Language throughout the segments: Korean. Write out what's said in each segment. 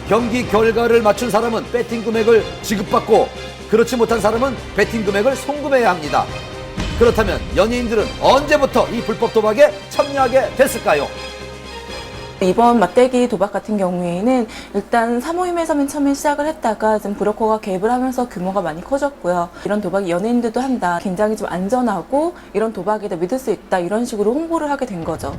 경기 결과를 맞춘 사람은 배팅 금액을 지급받고 그렇지 못한 사람은 배팅 금액을 송금해야 합니다. 그렇다면 연예인들은 언제부터 이 불법 도박에 참여하게 됐을까요? 이번 맞대기 도박 같은 경우에는 일단 사모임에서 맨 처음에 시작을 했다가 좀 브로커가 개입을 하면서 규모가 많이 커졌고요. 이런 도박이 연예인들도 한다. 굉장히 좀 안전하고 이런 도박이다 믿을 수 있다. 이런 식으로 홍보를 하게 된 거죠.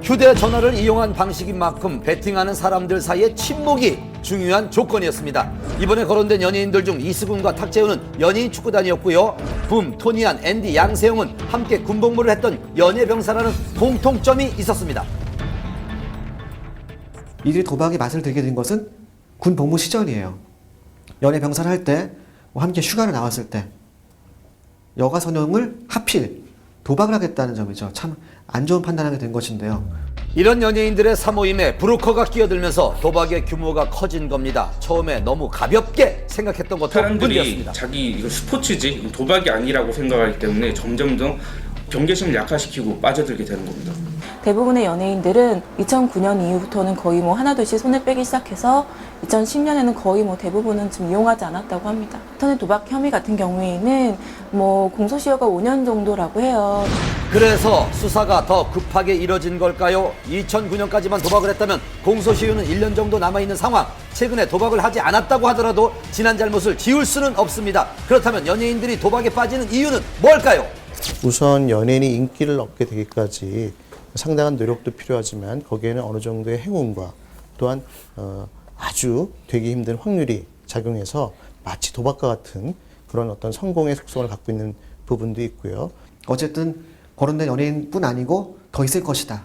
휴대전화를 이용한 방식인 만큼 배팅하는 사람들 사이의 친목이 중요한 조건이었습니다. 이번에 거론된 연예인들 중 이수근과 탁재훈은 연예인 축구단이었고요. 붐, 토니안, 앤디, 양세형은 함께 군복무를 했던 연예병사라는 공통점이 있었습니다. 이들이 도박의 맛을 들게 된 것은 군 복무 시절이에요. 연예 병사를 할 때, 함께 휴가를 나왔을 때, 여가 선용을 하필 도박을 하겠다는 점이죠. 참 안 좋은 판단하게 된 것인데요. 이런 연예인들의 사모임에 브로커가 끼어들면서 도박의 규모가 커진 겁니다. 처음에 너무 가볍게 생각했던 것도 사람들이 문제였습니다. 자기 이거 스포츠지 도박이 아니라고 생각하기 때문에 점점 더 경계심을 약화시키고 빠져들게 되는 겁니다. 대부분의 연예인들은 2009년 이후부터는 거의 뭐 하나둘씩 손을 빼기 시작해서 2010년에는 거의 뭐 대부분은 좀 이용하지 않았다고 합니다. 인터넷 도박 혐의 같은 경우에는 뭐 공소시효가 5년 정도라고 해요. 그래서 수사가 더 급하게 이뤄진 걸까요? 2009년까지만 도박을 했다면 공소시효는 1년 정도 남아있는 상황. 최근에 도박을 하지 않았다고 하더라도 지난 잘못을 지울 수는 없습니다. 그렇다면 연예인들이 도박에 빠지는 이유는 뭘까요? 우선 연예인이 인기를 얻게 되기까지 상당한 노력도 필요하지만 거기에는 어느 정도의 행운과 또한 아주 되기 힘든 확률이 작용해서 마치 도박과 같은 그런 어떤 성공의 속성을 갖고 있는 부분도 있고요. 어쨌든 거론된 연예인뿐 아니고 더 있을 것이다.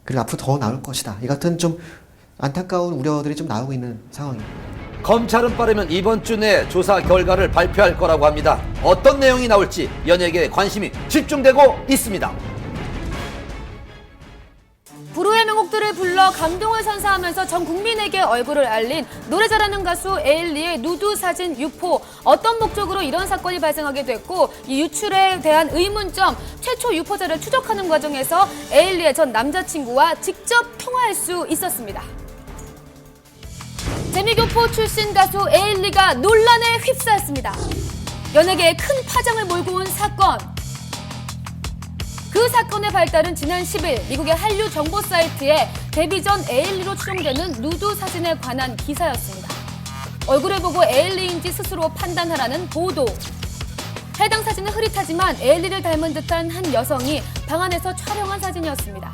그리고 앞으로 더 나올 것이다. 이 같은 좀 안타까운 우려들이 좀 나오고 있는 상황입니다. 검찰은 빠르면 이번 주 내 조사 결과를 발표할 거라고 합니다. 어떤 내용이 나올지 연예계에 관심이 집중되고 있습니다. 불후의 명곡들을 불러 감동을 선사하면서 전 국민에게 얼굴을 알린 노래 잘하는 가수 에일리의 누드 사진 유포. 어떤 목적으로 이런 사건이 발생하게 됐고 이 유출에 대한 의문점, 최초 유포자를 추적하는 과정에서 에일리의 전 남자친구와 직접 통화할 수 있었습니다. 재미교포 출신 가수 에일리가 논란에 휩싸였습니다. 연예계에 큰 파장을 몰고 온 사건. 그 사건의 발달은 지난 10일 미국의 한류 정보 사이트에 데뷔 전 에일리로 추정되는 누드 사진에 관한 기사였습니다. 얼굴을 보고 에일리인지 스스로 판단하라는 보도. 해당 사진은 흐릿하지만 에일리를 닮은 듯한 한 여성이 방 안에서 촬영한 사진이었습니다.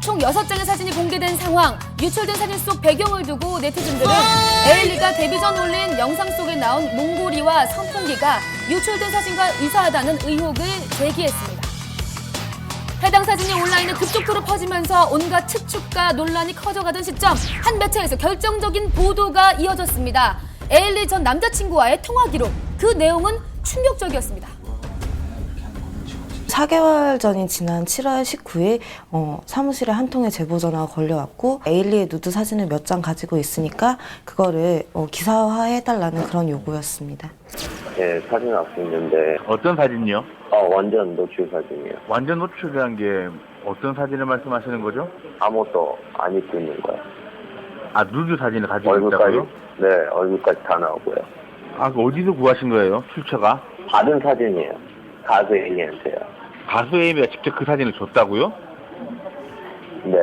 총 6장의 사진이 공개된 상황. 유출된 사진 속 배경을 두고 네티즌들은 에일리가 데뷔 전 올린 영상 속에 나온 몽골이와 선풍기가 유출된 사진과 유사하다는 의혹을 제기했습니다. 해당 사진이 온라인에 급속도로 퍼지면서 온갖 추측과 논란이 커져가던 시점 한 매체에서 결정적인 보도가 이어졌습니다. 에일리 전 남자친구와의 통화 기록. 그 내용은 충격적이었습니다. 4개월 전인 지난 7월 19일 사무실에 한 통의 제보 전화가 걸려왔고 에일리의 누드 사진을 몇 장 가지고 있으니까 그거를 기사화해달라는 그런 요구였습니다. 네, 사진 왔었는데 어떤 사진이요? 완전 노출 사진이요. 완전 노출이란 게 어떤 사진을 말씀하시는 거죠? 아무것도 안 입고 있는 거야. 아, 누드 사진을 가지고 얼굴까지? 있다고요? 네, 얼굴까지 다 나오고요. 아, 그 어디서 구하신 거예요? 출처가? 받은 사진이에요. 가수 에일리한테요. 가수 에이미가 직접 그 사진을 줬다고요? 네.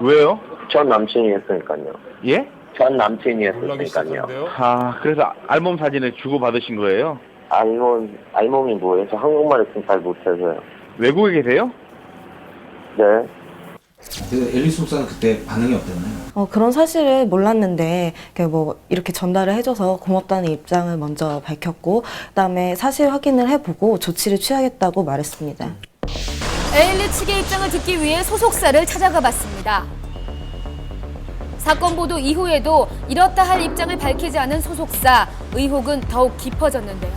왜요? 전 남친이 했으니까요. 예? 전 남친이 했으니까요. 아, 그래서 알몸 사진을 주고받으신 거예요? 알몸이 뭐예요? 저 한국말을 잘 못해서요. 외국에 계세요? 네. 그 앨리스 목사는 그때 반응이 어땠나요? 그런 사실을 몰랐는데 이렇게 전달을 해줘서 고맙다는 입장을 먼저 밝혔고 그다음에 사실 확인을 해보고 조치를 취하겠다고 말했습니다. 에일리 측의 입장을 듣기 위해 소속사를 찾아가 봤습니다. 사건 보도 이후에도 이렇다 할 입장을 밝히지 않은 소속사. 의혹은 더욱 깊어졌는데요.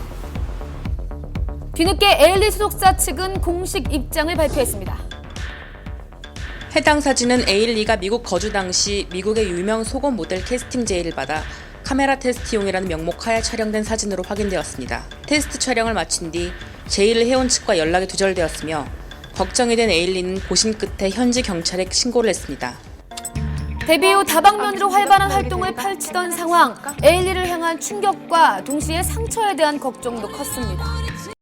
뒤늦게 에일리 소속사 측은 공식 입장을 발표했습니다. 해당 사진은 에일리가 미국 거주 당시 미국의 유명 속옷 모델 캐스팅 제의를 받아 카메라 테스트용이라는 명목하에 촬영된 사진으로 확인되었습니다. 테스트 촬영을 마친 뒤 제의를 해온 측과 연락이 두절되었으며 걱정이 된 에일리는 고심 끝에 현지 경찰에 신고를 했습니다. 데뷔 후 다방면으로 활발한 활동을 펼치던 상황, 에일리를 향한 충격과 동시에 상처에 대한 걱정도 컸습니다.